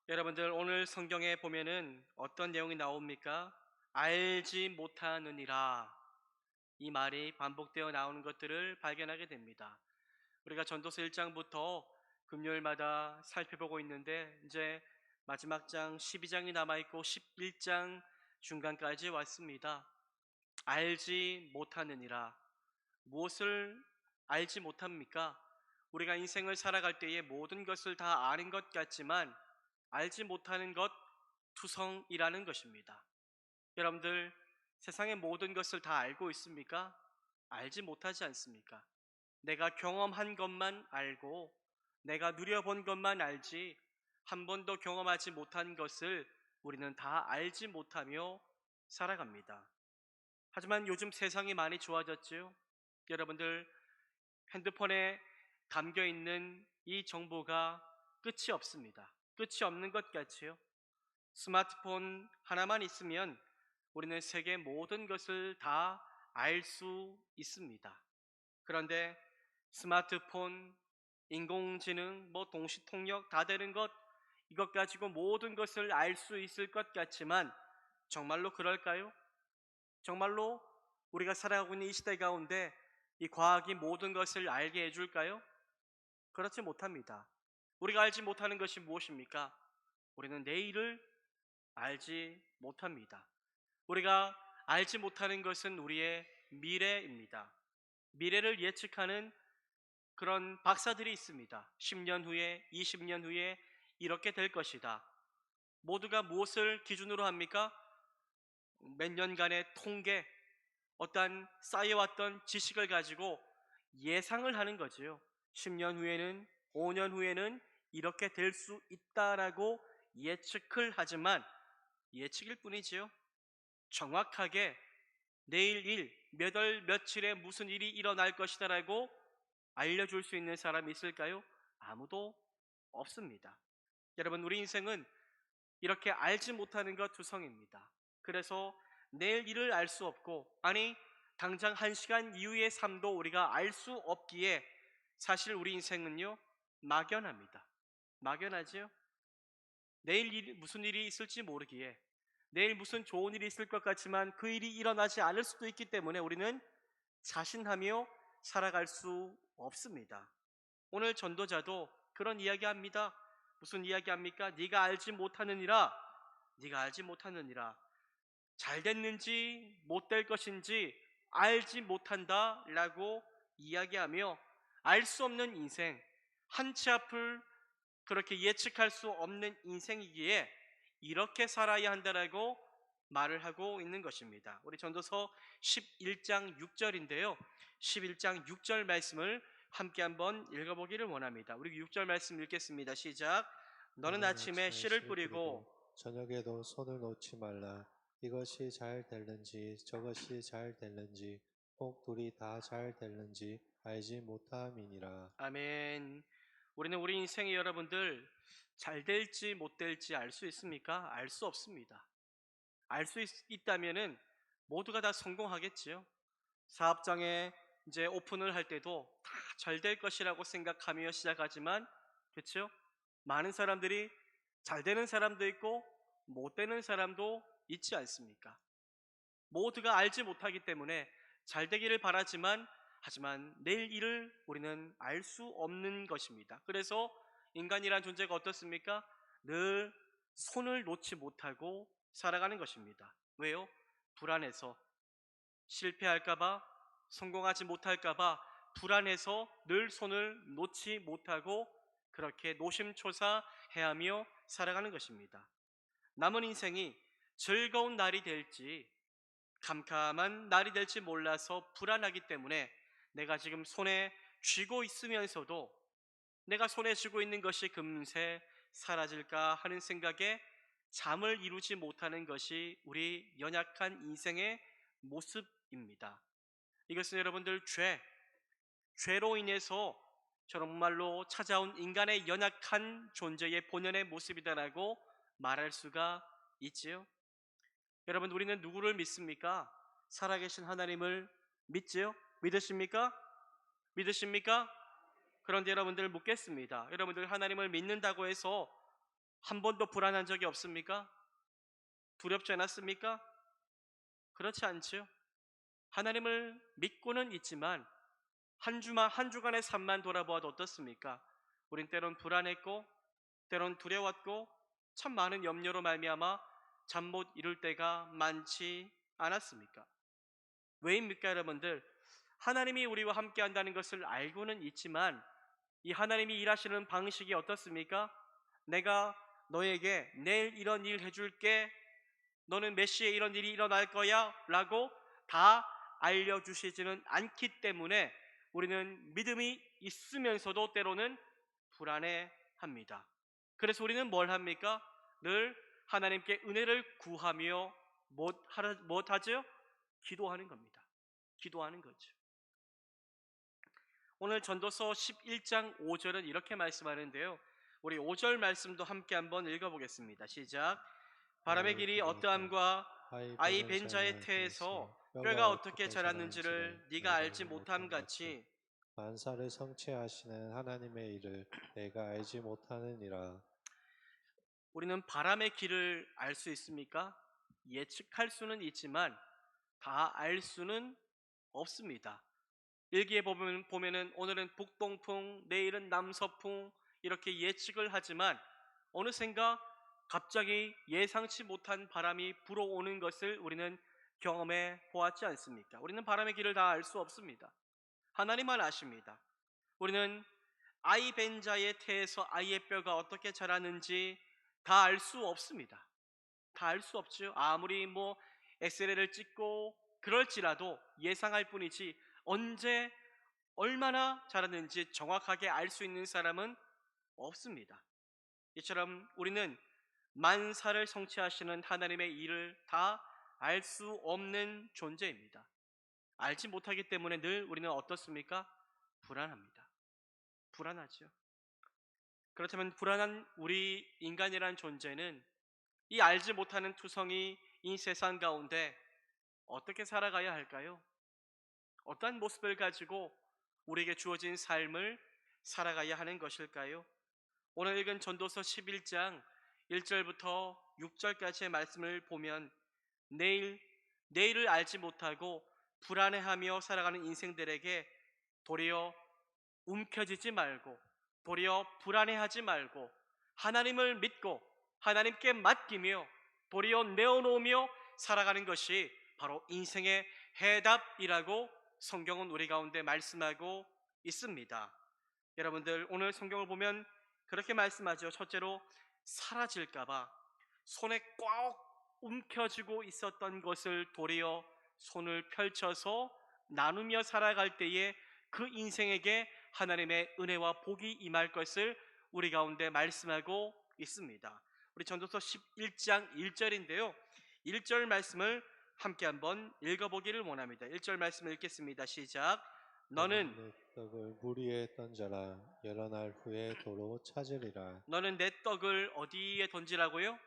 여러분들 오늘 성경에 보면은 어떤 내용이 나옵니까? 알지 못하느니라. 이 말이 반복되어 나오는 것들을 발견하게 됩니다. 우리가 전도서 1장부터 금요일마다 살펴보고 있는데 이제 마지막 장 12장이 남아있고 11장 중간까지 왔습니다. 알지 못하느니라. 무엇을 알지 못합니까? 우리가 인생을 살아갈 때에 모든 것을 다 아는 것 같지만 알지 못하는 것 투성이라는 것입니다. 여러분들 세상의 모든 것을 다 알고 있습니까? 알지 못하지 않습니까? 내가 경험한 것만 알고 내가 누려본 것만 알지 한 번도 경험하지 못한 것을 우리는 다 알지 못하며 살아갑니다. 하지만 요즘 세상이 많이 좋아졌지요. 여러분들 핸드폰에 담겨 있는 이 정보가 끝이 없습니다. 끝이 없는 것 같지요. 스마트폰 하나만 있으면 우리는 세계 모든 것을 다 알 수 있습니다. 그런데 스마트폰, 인공지능, 동시통역 다 되는 것, 이것 가지고 모든 것을 알 수 있을 것 같지만 정말로 그럴까요? 정말로 우리가 살아가고 있는 이 시대 가운데 이 과학이 모든 것을 알게 해줄까요? 그렇지 못합니다. 우리가 알지 못하는 것이 무엇입니까? 우리는 내일을 알지 못합니다. 우리가 알지 못하는 것은 우리의 미래입니다. 미래를 예측하는 그런 박사들이 있습니다. 10년 후에, 20년 후에 이렇게 될 것이다. 모두가 무엇을 기준으로 합니까? 몇 년간의 통계, 어떠한 쌓여왔던 지식을 가지고 예상을 하는 거지요. 10년 후에는, 5년 후에는 이렇게 될 수 있다라고 예측을 하지만 예측일 뿐이지요. 정확하게 내일 일, 몇 월 며칠에 무슨 일이 일어날 것이다라고 알려줄 수 있는 사람이 있을까요? 아무도 없습니다. 여러분, 우리 인생은 이렇게 알지 못하는 것 투성입니다. 그래서 내일 일을 알 수 없고, 아니 당장 1시간 이후의 삶도 우리가 알 수 없기에 사실 우리 인생은요 막연합니다. 막연하지요. 내일 무슨 일이 있을지 모르기에, 내일 무슨 좋은 일이 있을 것 같지만 그 일이 일어나지 않을 수도 있기 때문에 우리는 자신하며 살아갈 수 없습니다. 오늘 전도자도 그런 이야기합니다. 무슨 이야기합니까? 네가 알지 못하느니라. 네가 알지 못하느니라. 잘 됐는지 못 될 것인지 알지 못한다 라고 이야기하며 알 수 없는 인생, 한 치 앞을 그렇게 예측할 수 없는 인생이기에 이렇게 살아야 한다라고 말을 하고 있는 것입니다. 우리 전도서 11장 6절인데요. 11장 6절 말씀을 함께 한번 읽어보기를 원합니다. 우리 6절 말씀 읽겠습니다. 시작. 너는 너는 아침에 아침에 씨를 씨를 뿌리고 뿌리고 저녁에도 손을 놓지 말라. 이것이 잘 될는지 저것이 잘 될는지 혹 둘이 다 잘 될는지 알지 못함이니라. 아멘. 우리는 우리 인생의 여러분들 잘 될지 못 될지 알 수 있습니까? 알 수 없습니다. 알 수 있다면은 모두가 다 성공하겠지요. 사업장에 이제 오픈을 할 때도 다 잘 될 것이라고 생각하며 시작하지만, 그렇죠? 많은 사람들이 잘 되는 사람도 있고 못 되는 사람도 있지 않습니까? 모두가 알지 못하기 때문에 잘 되기를 바라지만 하지만 내일 일을 우리는 알 수 없는 것입니다. 그래서 인간이란 존재가 어떻습니까? 늘 손을 놓지 못하고 살아가는 것입니다. 왜요? 불안해서, 실패할까봐, 성공하지 못할까봐 불안해서 늘 손을 놓지 못하고 그렇게 노심초사해하며 살아가는 것입니다. 남은 인생이 즐거운 날이 될지 캄캄한 날이 될지 몰라서 불안하기 때문에 내가 지금 손에 쥐고 있으면서도 내가 손에 쥐고 있는 것이 금세 사라질까 하는 생각에 잠을 이루지 못하는 것이 우리 연약한 인생의 모습입니다. 이것은 여러분들 죄로 인해서 정말로 찾아온 인간의 연약한 존재의 본연의 모습이다라고 말할 수가 있지요. 여러분, 우리는 누구를 믿습니까? 살아계신 하나님을 믿지요? 믿으십니까? 믿으십니까? 그런데 여러분들 묻겠습니다. 여러분들 하나님을 믿는다고 해서 한 번도 불안한 적이 없습니까? 두렵지 않았습니까? 그렇지 않죠. 하나님을 믿고는 있지만 한 주간의 삶만 돌아보아도 어떻습니까? 우린 때론 불안했고 때론 두려웠고 참 많은 염려로 말미암아 잠 못 이룰 때가 많지 않았습니까? 왜입니까, 여러분들? 하나님이 우리와 함께 한다는 것을 알고는 있지만 이 하나님이 일하시는 방식이 어떻습니까? 내가 너에게 내일 이런 일 해줄게, 너는 몇 시에 이런 일이 일어날 거야 라고 다 알려주시지는 않기 때문에 우리는 믿음이 있으면서도 때로는 불안해합니다. 그래서 우리는 뭘 합니까? 늘 하나님께 은혜를 구하며 못하죠? 기도하는 겁니다. 기도하는 거죠. 오늘 전도서 11장 5절은 이렇게 말씀하는데요. 우리 5절 말씀도 함께 한번 읽어보겠습니다. 시작. 바람의 바람의 길이 길이 어떠함과 아이 아이 베는 벤 자의 자의 태에서 태에서 뼈가 뼈가 어떻게 어떻게 자랐는지를 자랐는지를 네가 내가 알지 알지 못함 못함 같이 같이 만사를 성취하시는 하나님의 일을 내가 알지 못하느니라. 우리는 바람의 길을 알 수 있습니까? 예측할 수는 있지만 다 알 수는 없습니다. 일기에 보면은 오늘은 북동풍, 내일은 남서풍 이렇게 예측을 하지만 어느샌가 갑자기 예상치 못한 바람이 불어오는 것을 우리는 경험해 보았지 않습니까? 우리는 바람의 길을 다 알 수 없습니다. 하나님만 아십니다. 우리는 아이 벤 자의 태에서 아이의 뼈가 어떻게 자라는지 다 알 수 없습니다. 다 알 수 없죠. 아무리 뭐 엑스레이를 찍고 그럴지라도 예상할 뿐이지 언제 얼마나 자랐는지 정확하게 알 수 있는 사람은 없습니다. 이처럼 우리는 만사를 성취하시는 하나님의 일을 다 알 수 없는 존재입니다. 알지 못하기 때문에 늘 우리는 어떻습니까? 불안합니다. 불안하죠. 그렇다면 불안한 우리 인간이란 존재는 이 알지 못하는 투성이 이 세상 가운데 어떻게 살아가야 할까요? 어떠한 모습을 가지고 우리에게 주어진 삶을 살아가야 하는 것일까요? 오늘 읽은 전도서 11장 1절부터 6절까지의 말씀을 보면 내일을 알지 못하고 불안해하며 살아가는 인생들에게 도리어 움켜쥐지 말고 도리어 불안해하지 말고 하나님을 믿고 하나님께 맡기며 도리어 내어놓으며 살아가는 것이 바로 인생의 해답이라고 성경은 우리 가운데 말씀하고 있습니다. 여러분들 오늘 성경을 보면 그렇게 말씀하죠. 첫째로 사라질까봐 손에 꽉 움켜쥐고 있었던 것을 도리어 손을 펼쳐서 나누며 살아갈 때에 그 인생에게 하나님의 은혜와 복이 임할 것을 우리 가운데 말씀하고 있습니다. 우리 전도서 11장 1절인데요. 1절 말씀을 함께 한번 읽어보기를 원합니다. 1절 말씀을 읽겠습니다. 시작. 너는 너는 내 떡을 물 위에 던져라. 여러 날 후에 도로 찾으리라. 너는 내 떡을 어디에 던지라고요?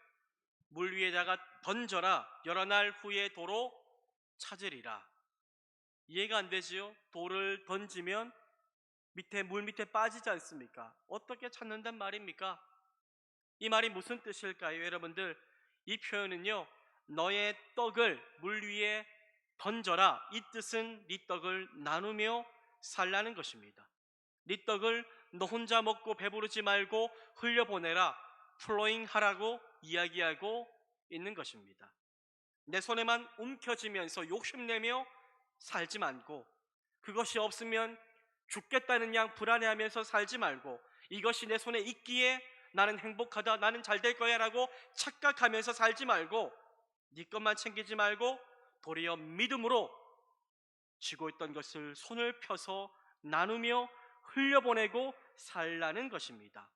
물 위에다가 던져라. 여러 날 후에 도로 찾으리라. 이해가 안 되지요? 돌을 던지면 물 밑에 빠지지 않습니까? 어떻게 찾는단 말입니까? 이 말이 무슨 뜻일까요, 여러분들? 이 표현은요, 너의 떡을 물 위에 던져라. 이 뜻은 네 떡을 나누며 살라는 것입니다. 네 떡을 너 혼자 먹고 배부르지 말고 흘려보내라. 플로잉 하라고 이야기하고 있는 것입니다. 내 손에만 움켜쥐면서 욕심내며 살지 말고 그것이 없으면 죽겠다는 양 불안해하면서 살지 말고 이것이 내 손에 있기에 나는 행복하다, 나는 잘 될 거야 라고 착각하면서 살지 말고 네 것만 챙기지 말고 도리어 믿음으로 쥐고 있던 것을 손을 펴서 나누며 흘려보내고 살라는 것입니다.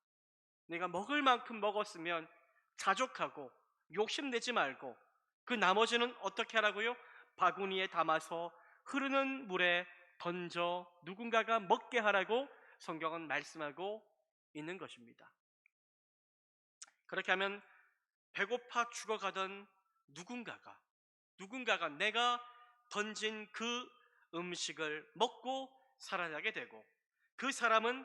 내가 먹을 만큼 먹었으면 자족하고 욕심내지 말고 그 나머지는 어떻게 하라고요? 바구니에 담아서 흐르는 물에 던져 누군가가 먹게 하라고 성경은 말씀하고 있는 것입니다. 그렇게 하면 배고파 죽어가던 누군가가 내가 던진 그 음식을 먹고 살아나게 되고 그 사람은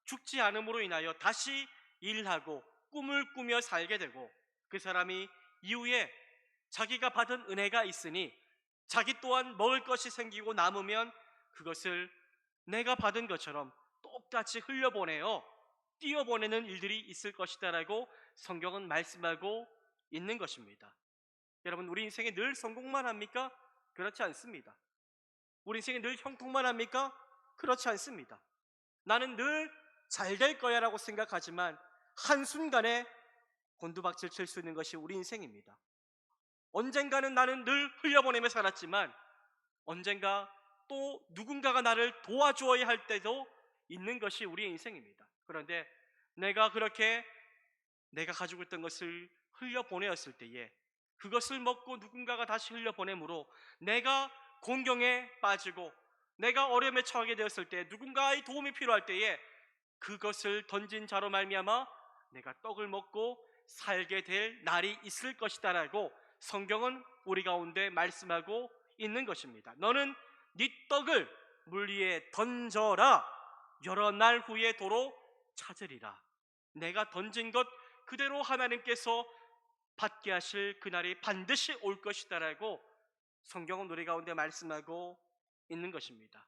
죽지 않음으로 인하여 다시 일하고 꿈을 꾸며 살게 되고 그 사람이 이후에 자기가 받은 은혜가 있으니 자기 또한 먹을 것이 생기고 남으면 그것을 내가 받은 것처럼 똑같이 흘려보내어 띄어보내는 일들이 있을 것이다라고 성경은 말씀하고 있는 것입니다. 여러분, 우리 인생에 늘 성공만 합니까? 그렇지 않습니다. 우리 인생에 늘 형통만 합니까? 그렇지 않습니다. 나는 늘 잘 될 거야 라고 생각하지만 한순간에 곤두박질 칠 수 있는 것이 우리 인생입니다. 언젠가는 나는 늘 흘려보내며 살았지만 언젠가 또 누군가가 나를 도와주어야 할 때도 있는 것이 우리의 인생입니다. 그런데 내가 그렇게 내가 가지고 있던 것을 흘려보내었을 때에 그것을 먹고 누군가가 다시 흘려보내므로 내가 곤경에 빠지고 내가 어려움에 처하게 되었을 때 누군가의 도움이 필요할 때에 그것을 던진 자로 말미암아 내가 떡을 먹고 살게 될 날이 있을 것이다라고 성경은 우리 가운데 말씀하고 있는 것입니다. 너는 네 떡을 물 위에 던져라. 여러 날 후에 도로 찾으리라. 내가 던진 것 그대로 하나님께서 받게 하실 그날이 반드시 올 것이다라고 성경은 우리 가운데 말씀하고 있는 것입니다.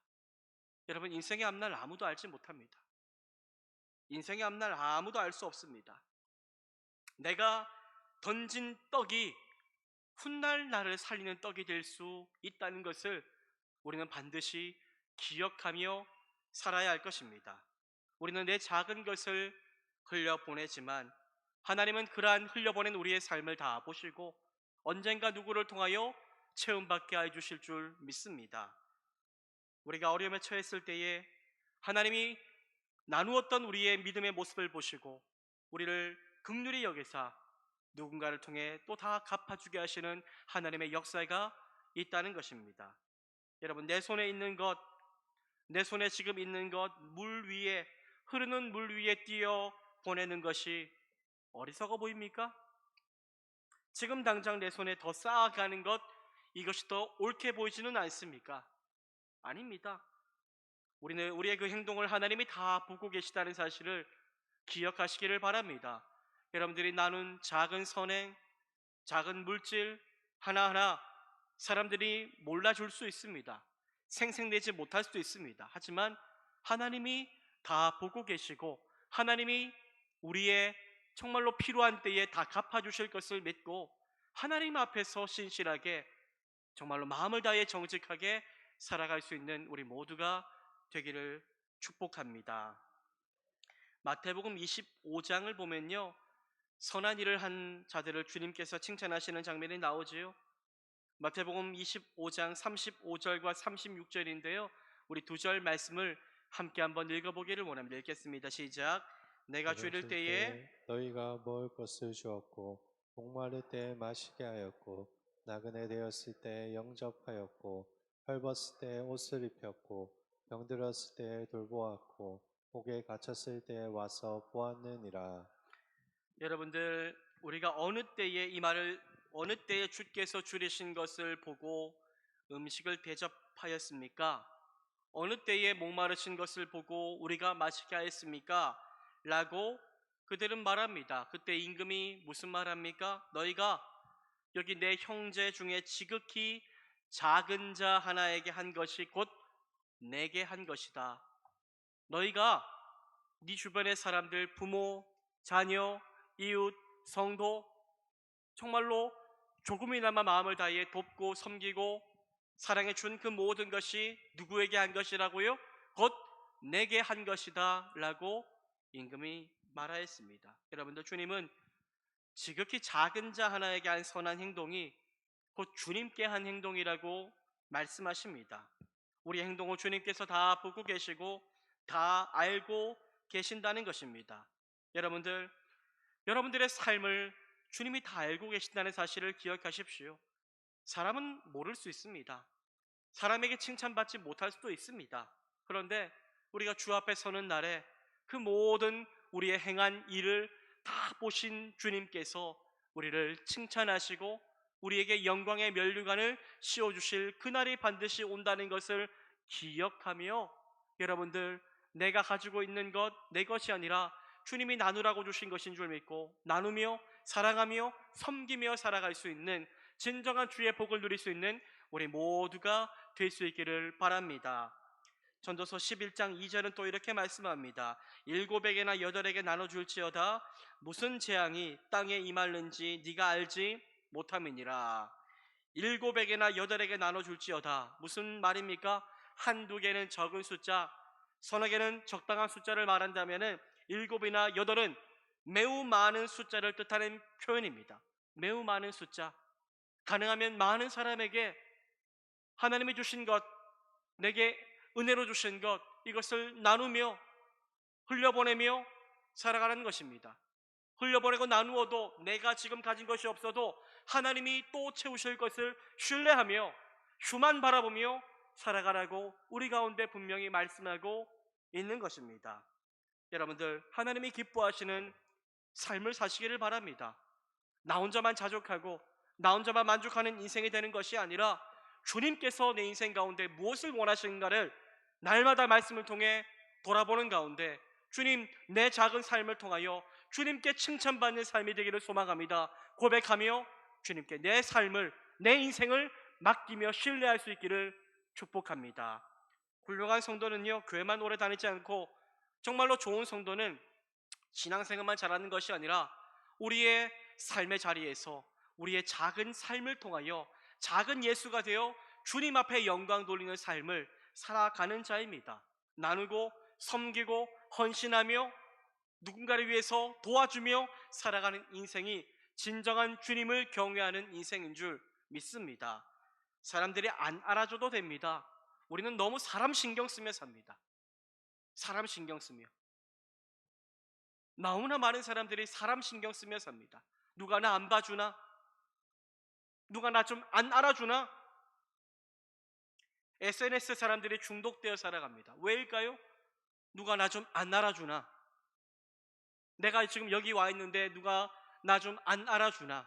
여러분, 인생의 앞날 아무도 알지 못합니다. 인생의 앞날 아무도 알 수 없습니다. 내가 던진 떡이 훗날 나를 살리는 떡이 될 수 있다는 것을 우리는 반드시 기억하며 살아야 할 것입니다. 우리는 내 작은 것을 흘려보내지만 하나님은 그러한 흘려보낸 우리의 삶을 다 보시고 언젠가 누구를 통하여 체험받게 해주실 줄 믿습니다. 우리가 어려움에 처했을 때에 하나님이 나누었던 우리의 믿음의 모습을 보시고 우리를 긍휼히 여기사 누군가를 통해 또 다 갚아주게 하시는 하나님의 역사가 있다는 것입니다. 여러분, 내 손에 있는 것, 내 손에 지금 있는 것, 물 위에, 흐르는 물 위에 띄어 보내는 것이 어리석어 보입니까? 지금 당장 내 손에 더 쌓아가는 것, 이것이 더 옳게 보이지는 않습니까? 아닙니다. 우리는 우리의 그 행동을 하나님이 다 보고 계시다는 사실을 기억하시기를 바랍니다. 여러분들이 나눈 작은 선행, 작은 물질 하나하나 사람들이 몰라줄 수 있습니다. 생색내지 못할 수도 있습니다. 하지만 하나님이 다 보고 계시고 하나님이 우리의 정말로 필요한 때에 다 갚아주실 것을 믿고 하나님 앞에서 신실하게 정말로 마음을 다해 정직하게 살아갈 수 있는 우리 모두가 되기를 축복합니다. 마태복음 25장을 보면요, 선한 일을 한 자들을 주님께서 칭찬하시는 장면이 나오지요. 마태복음 25장 35절과 36절인데요. 우리 두 절 말씀을 함께 한번 읽어보기를 원합니다. 읽겠습니다. 시작. 내가 줄일 때에 너희가 먹을 것을 주었고 목마를 때 마시게 하였고 나그네 되었을 때 영접하였고 헐벗을 때 옷을 입혔고 병들었을 때 돌보았고 옥에 갇혔을 때 와서 보았느니라. 여러분들, 우리가 어느 때에 주께서 줄이신 것을 보고 음식을 대접하였습니까? 어느 때에 목마르신 것을 보고 우리가 마시게 하였습니까? 라고 그들은 말합니다. 그때 임금이 무슨 말합니까? 너희가 여기 내 형제 중에 지극히 작은 자 하나에게 한 것이 곧 내게 한 것이다. 너희가 네 주변의 사람들, 부모, 자녀, 이웃, 성도 정말로 조금이나마 마음을 다해 돕고 섬기고 사랑해 준 그 모든 것이 누구에게 한 것이라고요? 곧 내게 한 것이다 라고 임금이 말하였습니다. 여러분들, 주님은 지극히 작은 자 하나에게 한 선한 행동이 곧 주님께 한 행동이라고 말씀하십니다. 우리 행동을 주님께서 다 보고 계시고 다 알고 계신다는 것입니다. 여러분들, 여러분들의 삶을 주님이 다 알고 계신다는 사실을 기억하십시오. 사람은 모를 수 있습니다. 사람에게 칭찬받지 못할 수도 있습니다. 그런데 우리가 주 앞에 서는 날에 그 모든 우리의 행한 일을 다 보신 주님께서 우리를 칭찬하시고 우리에게 영광의 면류관을 씌워주실 그날이 반드시 온다는 것을 기억하며 여러분들, 내가 가지고 있는 것 내 것이 아니라 주님이 나누라고 주신 것인 줄 믿고 나누며 사랑하며 섬기며 살아갈 수 있는 진정한 주의 복을 누릴 수 있는 우리 모두가 될 수 있기를 바랍니다. 전도서 11장 2절은 또 이렇게 말씀합니다. 일곱에게나 여덟에게 나눠줄지어다 무슨 재앙이 땅에 임할는지 네가 알지 못함이니라. 일곱에게나 여덟에게 나눠줄지어다 무슨 말입니까? 한두 개는 적은 숫자, 서너 개는 적당한 숫자를 말한다면 일곱이나 여덟은 매우 많은 숫자를 뜻하는 표현입니다. 매우 많은 숫자, 가능하면 많은 사람에게 하나님이 주신 것, 내게 은혜로 주신 것, 이것을 나누며 흘려보내며 살아가는 것입니다. 흘려보내고 나누어도 내가 지금 가진 것이 없어도 하나님이 또 채우실 것을 신뢰하며 주만 바라보며 살아가라고 우리 가운데 분명히 말씀하고 있는 것입니다. 여러분들, 하나님이 기뻐하시는 삶을 사시기를 바랍니다. 나 혼자만 자족하고 나 혼자만 만족하는 인생이 되는 것이 아니라 주님께서 내 인생 가운데 무엇을 원하시는가를 날마다 말씀을 통해 돌아보는 가운데 주님, 내 작은 삶을 통하여 주님께 칭찬받는 삶이 되기를 소망합니다. 고백하며 주님께 내 삶을, 내 인생을 맡기며 신뢰할 수 있기를 축복합니다. 훌륭한 성도는요, 교회만 오래 다니지 않고 정말로 좋은 성도는 신앙생활만 잘하는 것이 아니라 우리의 삶의 자리에서 우리의 작은 삶을 통하여 작은 예수가 되어 주님 앞에 영광 돌리는 삶을 살아가는 자입니다. 나누고 섬기고 헌신하며 누군가를 위해서 도와주며 살아가는 인생이 진정한 주님을 경외하는 인생인 줄 믿습니다. 사람들이 안 알아줘도 됩니다. 우리는 너무 사람 신경 쓰며 삽니다. 사람 신경 쓰며. 너무나 많은 사람들이 사람 신경 쓰며 삽니다. 누가 나 안 봐주나? 누가 나 좀 안 알아주나? SNS 사람들이 중독되어 살아갑니다. 왜일까요? 누가 나 좀 안 알아주나? 내가 지금 여기 와 있는데 누가 나 좀 안 알아주나?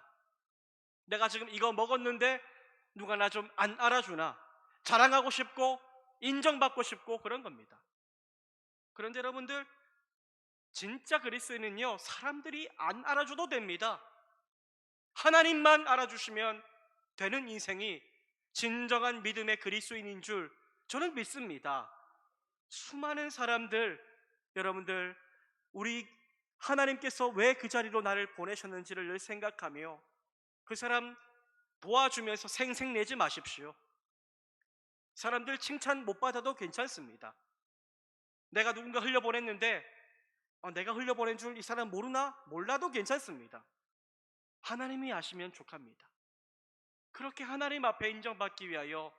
내가 지금 이거 먹었는데 누가 나 좀 안 알아주나? 자랑하고 싶고 인정받고 싶고 그런 겁니다. 그런데 여러분들, 진짜 그리스도인은요, 사람들이 안 알아줘도 됩니다. 하나님만 알아주시면 되는 인생이 진정한 믿음의 그리스도인인 줄 저는 믿습니다. 수많은 사람들, 여러분들, 우리 하나님께서 왜 그 자리로 나를 보내셨는지를 늘 생각하며 그 사람 도와주면서 생색내지 마십시오. 사람들 칭찬 못 받아도 괜찮습니다. 내가 누군가 흘려보냈는데 내가 흘려보낸 줄 이 사람 모르나? 몰라도 괜찮습니다. 하나님이 아시면 족합니다. 그렇게 하나님 앞에 인정받기 위하여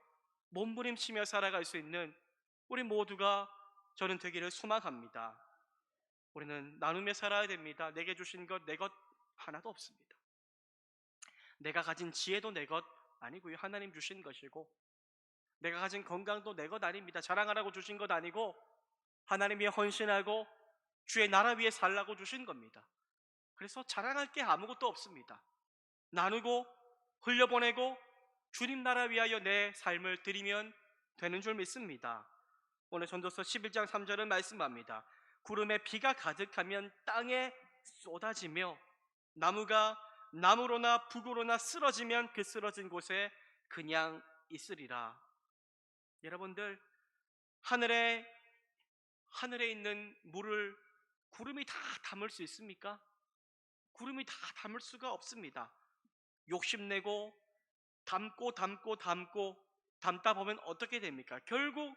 몸부림치며 살아갈 수 있는 우리 모두가 저는 되기를 소망합니다. 우리는 나누며 살아야 됩니다. 내게 주신 것, 내 것 하나도 없습니다. 내가 가진 지혜도 내 것 아니고요, 하나님 주신 것이고, 내가 가진 건강도 내 것 아닙니다. 자랑하라고 주신 것 아니고 하나님 위해 헌신하고 주의 나라 위해 살라고 주신 겁니다. 그래서 자랑할 게 아무것도 없습니다. 나누고 흘려보내고 주님 나라 위하여 내 삶을 드리면 되는 줄 믿습니다. 오늘 전도서 11장 3절은 말씀합니다. 구름에 비가 가득하면 땅에 쏟아지며 나무가 나무로나 북으로나 쓰러지면 그 쓰러진 곳에 그냥 있으리라. 여러분들, 하늘에 있는 물을 구름이 다 담을 수 있습니까? 구름이 다 담을 수가 없습니다. 욕심내고 담다 보면 어떻게 됩니까? 결국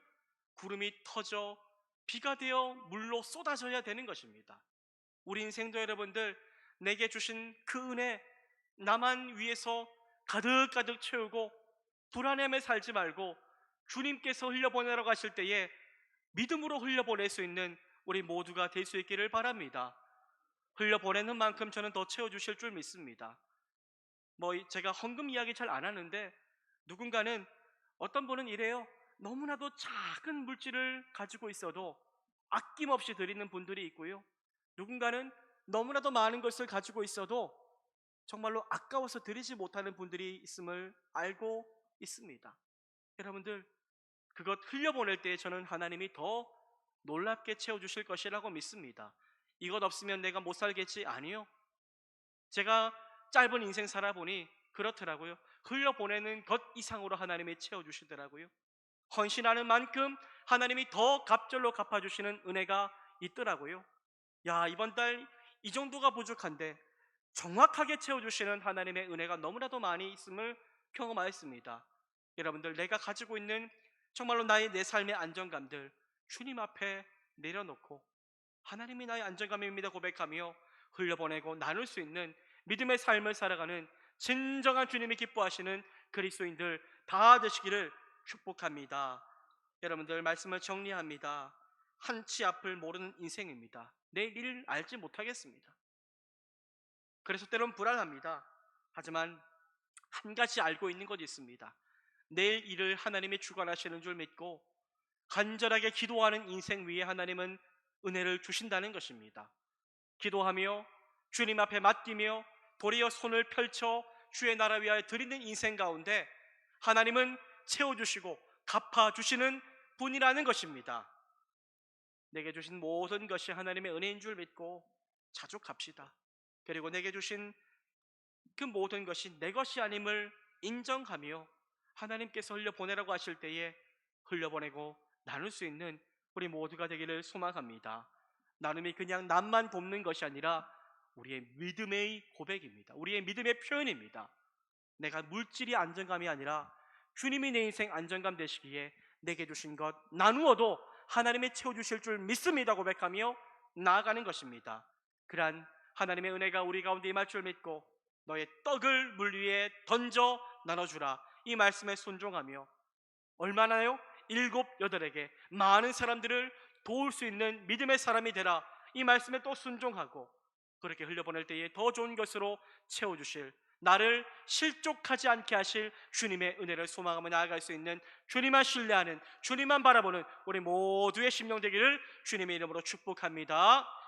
구름이 터져 비가 되어 물로 쏟아져야 되는 것입니다. 우리 인생도 여러분들, 내게 주신 그 은혜 나만 위해서 가득가득 채우고 불안함에 살지 말고 주님께서 흘려보내러 가실 때에 믿음으로 흘려보낼 수 있는 우리 모두가 될 수 있기를 바랍니다. 흘려보내는 만큼 저는 더 채워주실 줄 믿습니다. 제가 헌금 이야기 잘 안 하는데 누군가는, 어떤 분은 이래요. 너무나도 작은 물질을 가지고 있어도 아낌없이 드리는 분들이 있고요, 누군가는 너무나도 많은 것을 가지고 있어도 정말로 아까워서 드리지 못하는 분들이 있음을 알고 있습니다. 여러분들, 그것 흘려보낼 때 저는 하나님이 더 놀랍게 채워주실 것이라고 믿습니다. 이것 없으면 내가 못 살겠지? 아니요. 제가 짧은 인생 살아보니 그렇더라고요. 흘려보내는 것 이상으로 하나님이 채워주시더라고요. 헌신하는 만큼 하나님이 더 갑절로 갚아주시는 은혜가 있더라고요. 야, 이번 달 이 정도가 부족한데 정확하게 채워주시는 하나님의 은혜가 너무나도 많이 있음을 경험하였습니다. 여러분들, 내가 가지고 있는 정말로 내 삶의 안정감들 주님 앞에 내려놓고 하나님이 나의 안정감입니다 고백하며 흘려보내고 나눌 수 있는 믿음의 삶을 살아가는 진정한 주님이 기뻐하시는 그리스도인들 다 되시기를 축복합니다. 여러분들, 말씀을 정리합니다. 한치 앞을 모르는 인생입니다. 내일 일을 알지 못하겠습니다. 그래서 때론 불안합니다. 하지만 한 가지 알고 있는 것이 있습니다. 내일 일을 하나님이 주관하시는 줄 믿고 간절하게 기도하는 인생 위에 하나님은 은혜를 주신다는 것입니다. 기도하며 주님 앞에 맡기며 도리어 손을 펼쳐 주의 나라 위하여 드리는 인생 가운데 하나님은 채워주시고 갚아주시는 분이라는 것입니다. 내게 주신 모든 것이 하나님의 은혜인 줄 믿고 자족합시다. 그리고 내게 주신 그 모든 것이 내 것이 아님을 인정하며 하나님께서 흘려보내라고 하실 때에 흘려보내고 나눌 수 있는 우리 모두가 되기를 소망합니다. 나눔이 그냥 남만 돕는 것이 아니라 우리의 믿음의 고백입니다. 우리의 믿음의 표현입니다. 내가 물질이 안정감이 아니라 주님이 내 인생 안정감 되시기에 내게 주신 것 나누어도 하나님이 채워주실 줄 믿습니다 고백하며 나아가는 것입니다. 그러한 하나님의 은혜가 우리 가운데 임할 줄 믿고 너의 떡을 물 위에 던져 나눠주라, 이 말씀에 순종하며 얼마나요? 7, 8에게 많은 사람들을 도울 수 있는 믿음의 사람이 되라, 이 말씀에 또 순종하고 그렇게 흘려보낼 때에 더 좋은 것으로 채워주실, 나를 실족하지 않게 하실 주님의 은혜를 소망하며 나아갈 수 있는, 주님만 신뢰하는, 주님만 바라보는 우리 모두의 심령 되기를 주님의 이름으로 축복합니다.